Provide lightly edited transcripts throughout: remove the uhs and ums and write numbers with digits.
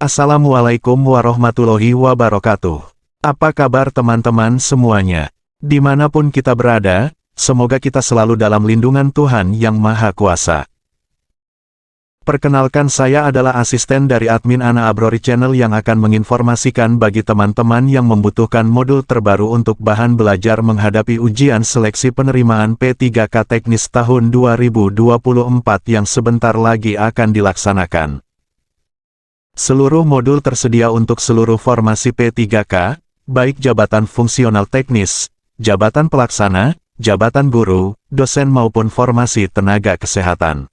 Assalamualaikum warahmatullahi wabarakatuh. Apa kabar teman-teman semuanya? Dimanapun kita berada, semoga kita selalu dalam lindungan Tuhan Yang Maha Kuasa. Perkenalkan, saya adalah asisten dari admin Ana Abrori Channel yang akan menginformasikan bagi teman-teman yang membutuhkan modul terbaru untuk bahan belajar menghadapi ujian seleksi penerimaan P3K Teknis tahun 2024 yang sebentar lagi akan dilaksanakan. Seluruh modul tersedia untuk seluruh formasi P3K, baik jabatan fungsional teknis, jabatan pelaksana, jabatan guru, dosen maupun formasi tenaga kesehatan.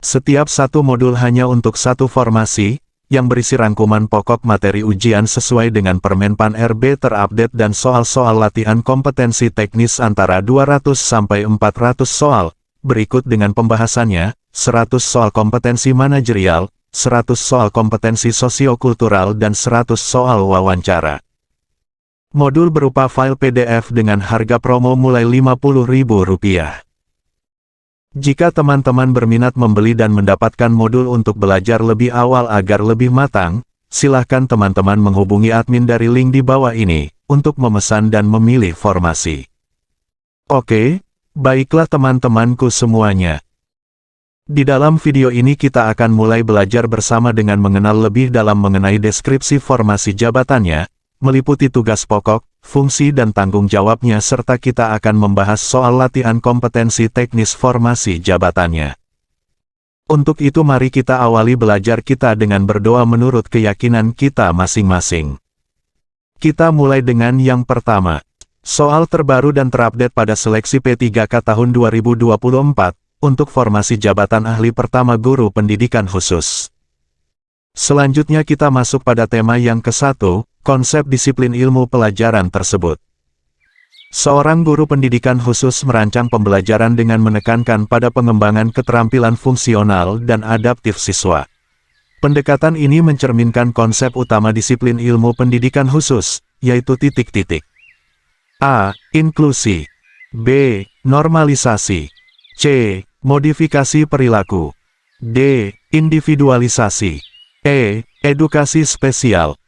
Setiap satu modul hanya untuk satu formasi, yang berisi rangkuman pokok materi ujian sesuai dengan Permenpan RB terupdate dan soal-soal latihan kompetensi teknis antara 200 sampai 400 soal, berikut dengan pembahasannya, 100 soal kompetensi manajerial, 100 soal kompetensi sosiokultural dan 100 soal wawancara. Modul berupa file PDF dengan harga promo mulai Rp50.000. Jika teman-teman berminat membeli dan mendapatkan modul untuk belajar lebih awal agar lebih matang, silahkan teman-teman menghubungi admin dari link di bawah ini, untuk memesan dan memilih formasi. Oke, baiklah teman-temanku semuanya. Di dalam video ini kita akan mulai belajar bersama dengan mengenal lebih dalam mengenai deskripsi formasi jabatannya, meliputi tugas pokok, fungsi dan tanggung jawabnya serta kita akan membahas soal latihan kompetensi teknis formasi jabatannya. Untuk itu mari kita awali belajar kita dengan berdoa menurut keyakinan kita masing-masing. Kita mulai dengan yang pertama. Soal terbaru dan terupdate pada seleksi P3K tahun 2024. Untuk formasi jabatan ahli pertama guru pendidikan khusus. Selanjutnya kita masuk pada tema yang ke-1, konsep disiplin ilmu pelajaran tersebut. Seorang guru pendidikan khusus merancang pembelajaran dengan menekankan pada pengembangan keterampilan fungsional dan adaptif siswa. Pendekatan ini mencerminkan konsep utama disiplin ilmu pendidikan khusus, yaitu titik-titik. A. Inklusi. B. Normalisasi. C. Modifikasi perilaku. D. Individualisasi. E. Edukasi spesial.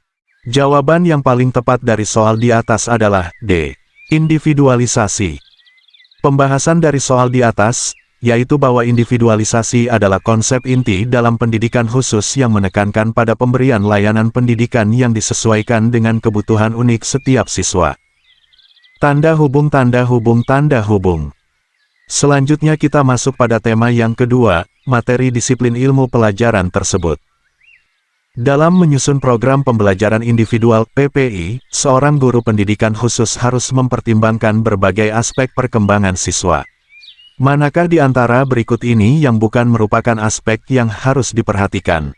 Jawaban yang paling tepat dari soal di atas adalah D. Individualisasi. Pembahasan dari soal di atas, yaitu bahwa individualisasi adalah konsep inti dalam pendidikan khusus yang menekankan pada pemberian layanan pendidikan yang disesuaikan dengan kebutuhan unik setiap siswa. Tanda hubung, tanda hubung, tanda hubung. Selanjutnya kita masuk pada tema yang kedua, materi disiplin ilmu pelajaran tersebut. Dalam menyusun program pembelajaran individual (PPI), seorang guru pendidikan khusus harus mempertimbangkan berbagai aspek perkembangan siswa. Manakah di antara berikut ini yang bukan merupakan aspek yang harus diperhatikan?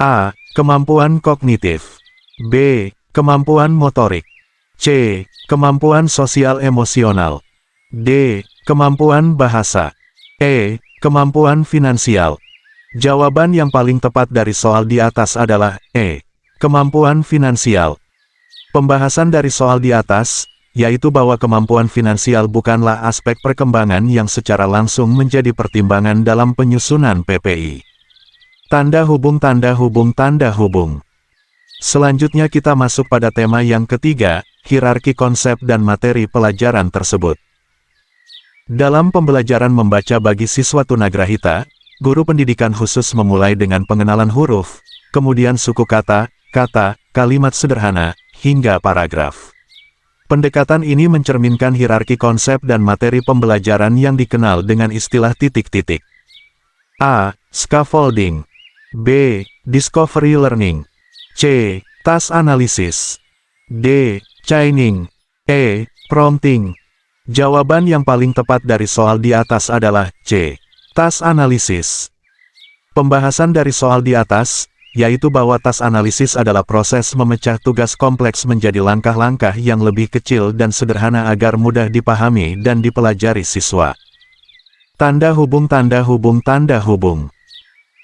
A. Kemampuan kognitif. B. Kemampuan motorik. C. Kemampuan sosial emosional. D. Kemampuan bahasa. E. Kemampuan finansial. Jawaban yang paling tepat dari soal di atas adalah E. Kemampuan finansial. Pembahasan dari soal di atas, yaitu bahwa kemampuan finansial bukanlah aspek perkembangan yang secara langsung menjadi pertimbangan dalam penyusunan PPI. Tanda hubung, tanda hubung, tanda hubung. Selanjutnya kita masuk pada tema yang ketiga, hierarki konsep dan materi pelajaran tersebut. Dalam pembelajaran membaca bagi siswa tunagrahita, guru pendidikan khusus memulai dengan pengenalan huruf, kemudian suku kata, kalimat sederhana, hingga paragraf. Pendekatan ini mencerminkan hierarki konsep dan materi pembelajaran yang dikenal dengan istilah titik-titik. A. Scaffolding. B. Discovery learning. C. Task analysis. D. Chaining. E. Prompting. Jawaban yang paling tepat dari soal di atas adalah C. Task analysis. Pembahasan dari soal di atas, yaitu bahwa task analysis adalah proses memecah tugas kompleks menjadi langkah-langkah yang lebih kecil dan sederhana agar mudah dipahami dan dipelajari siswa. Tanda hubung, tanda hubung, tanda hubung.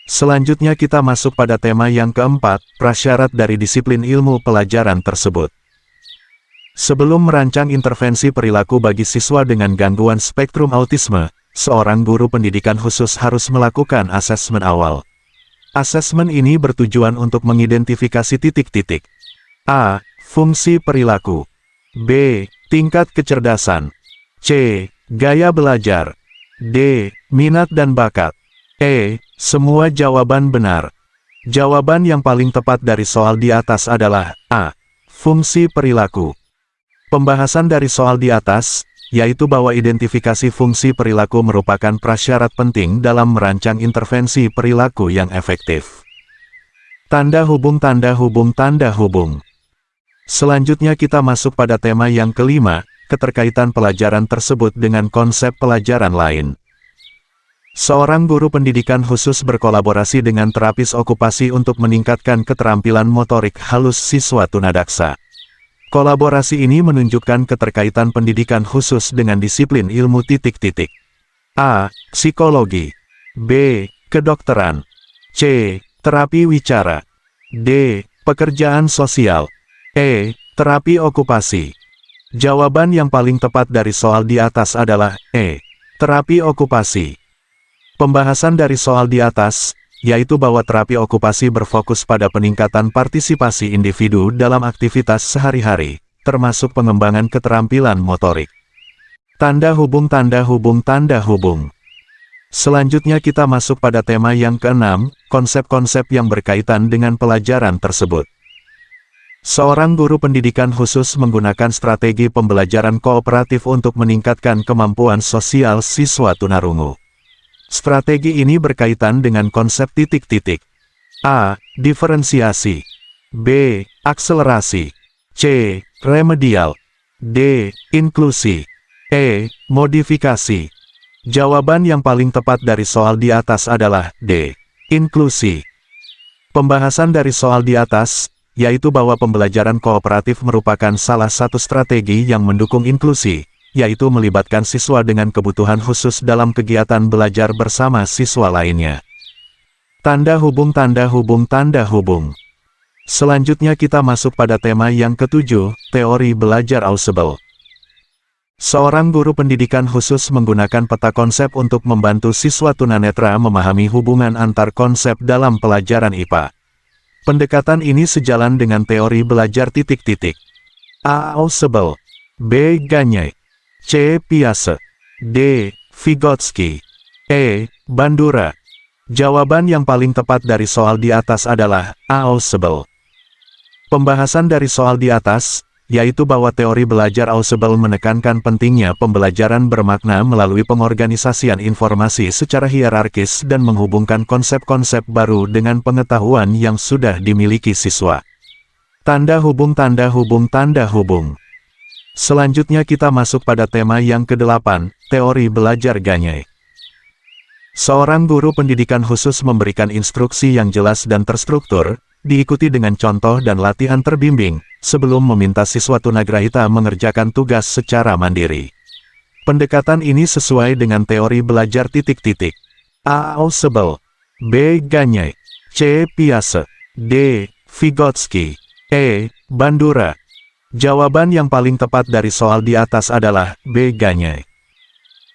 Selanjutnya kita masuk pada tema yang keempat, prasyarat dari disiplin ilmu pelajaran tersebut. Sebelum merancang intervensi perilaku bagi siswa dengan gangguan spektrum autisme, seorang guru pendidikan khusus harus melakukan asesmen awal. Asesmen ini bertujuan untuk mengidentifikasi titik-titik. A. Fungsi perilaku. B. Tingkat kecerdasan. C. Gaya belajar. D. Minat dan bakat. E. Semua jawaban benar. Jawaban yang paling tepat dari soal di atas adalah A. Fungsi perilaku. Pembahasan dari soal di atas, yaitu bahwa identifikasi fungsi perilaku merupakan prasyarat penting dalam merancang intervensi perilaku yang efektif. Tanda hubung, tanda hubung, tanda hubung. Selanjutnya kita masuk pada tema yang kelima, keterkaitan pelajaran tersebut dengan konsep pelajaran lain. Seorang guru pendidikan khusus berkolaborasi dengan terapis okupasi untuk meningkatkan keterampilan motorik halus siswa tunadaksa. Kolaborasi ini menunjukkan keterkaitan pendidikan khusus dengan disiplin ilmu titik-titik. A. Psikologi. B. Kedokteran. C. Terapi wicara. D. Pekerjaan sosial. E. Terapi okupasi. Jawaban yang paling tepat dari soal di atas adalah E. Terapi okupasi. Pembahasan dari soal di atas, yaitu bahwa terapi okupasi berfokus pada peningkatan partisipasi individu dalam aktivitas sehari-hari, termasuk pengembangan keterampilan motorik. Tanda hubung, tanda hubung, tanda hubung. Selanjutnya kita masuk pada tema yang keenam, konsep-konsep yang berkaitan dengan pelajaran tersebut. Seorang guru pendidikan khusus menggunakan strategi pembelajaran kooperatif untuk meningkatkan kemampuan sosial siswa tunarungu. Strategi ini berkaitan dengan konsep titik-titik. A. Diferensiasi. B. Akselerasi. C. Remedial. D. Inklusi. E. Modifikasi. Jawaban yang paling tepat dari soal di atas adalah D. Inklusi. Pembahasan dari soal di atas, yaitu bahwa pembelajaran kooperatif merupakan salah satu strategi yang mendukung inklusi, yaitu melibatkan siswa dengan kebutuhan khusus dalam kegiatan belajar bersama siswa lainnya. Tanda hubung, tanda hubung, tanda hubung. Selanjutnya kita masuk pada tema yang ketujuh, teori belajar audible. Seorang guru pendidikan khusus menggunakan peta konsep untuk membantu siswa tunanetra memahami hubungan antar konsep dalam pelajaran IPA. Pendekatan ini sejalan dengan teori belajar titik-titik. A. Audible. B. Gagne. C. Piaget. D. Vygotsky. E. Bandura. Jawaban yang paling tepat dari soal di atas adalah A. Audible. Pembahasan dari soal di atas, yaitu bahwa teori belajar audible menekankan pentingnya pembelajaran bermakna melalui pengorganisasian informasi secara hierarkis dan menghubungkan konsep-konsep baru dengan pengetahuan yang sudah dimiliki siswa. Tanda hubung, tanda hubung, tanda hubung. Selanjutnya kita masuk pada tema yang ke-8, teori belajar Gagne. Seorang guru pendidikan khusus memberikan instruksi yang jelas dan terstruktur, diikuti dengan contoh dan latihan terbimbing, sebelum meminta siswa tunagrahita mengerjakan tugas secara mandiri. Pendekatan ini sesuai dengan teori belajar titik-titik. A. Audible. B. Gagne. C. Piaget. D. Vygotsky. E. Bandura. Jawaban yang paling tepat dari soal di atas adalah B. Gagne.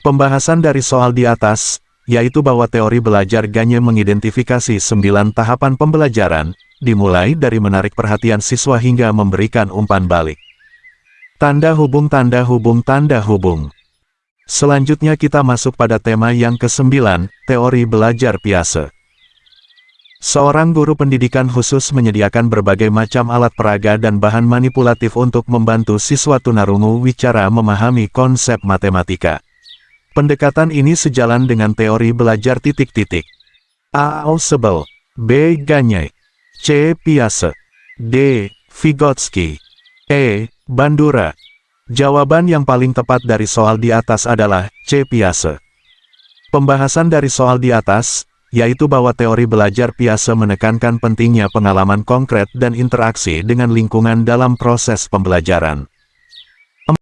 Pembahasan dari soal di atas, yaitu bahwa teori belajar Gagne mengidentifikasi 9 tahapan pembelajaran, dimulai dari menarik perhatian siswa hingga memberikan umpan balik. Tanda hubung, tanda hubung, tanda hubung. Selanjutnya kita masuk pada tema yang ke-9, teori belajar Piaget. Seorang guru pendidikan khusus menyediakan berbagai macam alat peraga dan bahan manipulatif untuk membantu siswa tunarungu wicara memahami konsep matematika. Pendekatan ini sejalan dengan teori belajar titik-titik. A. Audible. B. Gagne. C. Piaget. D. Vygotsky. E. Bandura. Jawaban yang paling tepat dari soal di atas adalah C. Piaget. Pembahasan dari soal di atas, yaitu bahwa teori belajar Piaget menekankan pentingnya pengalaman konkret dan interaksi dengan lingkungan dalam proses pembelajaran.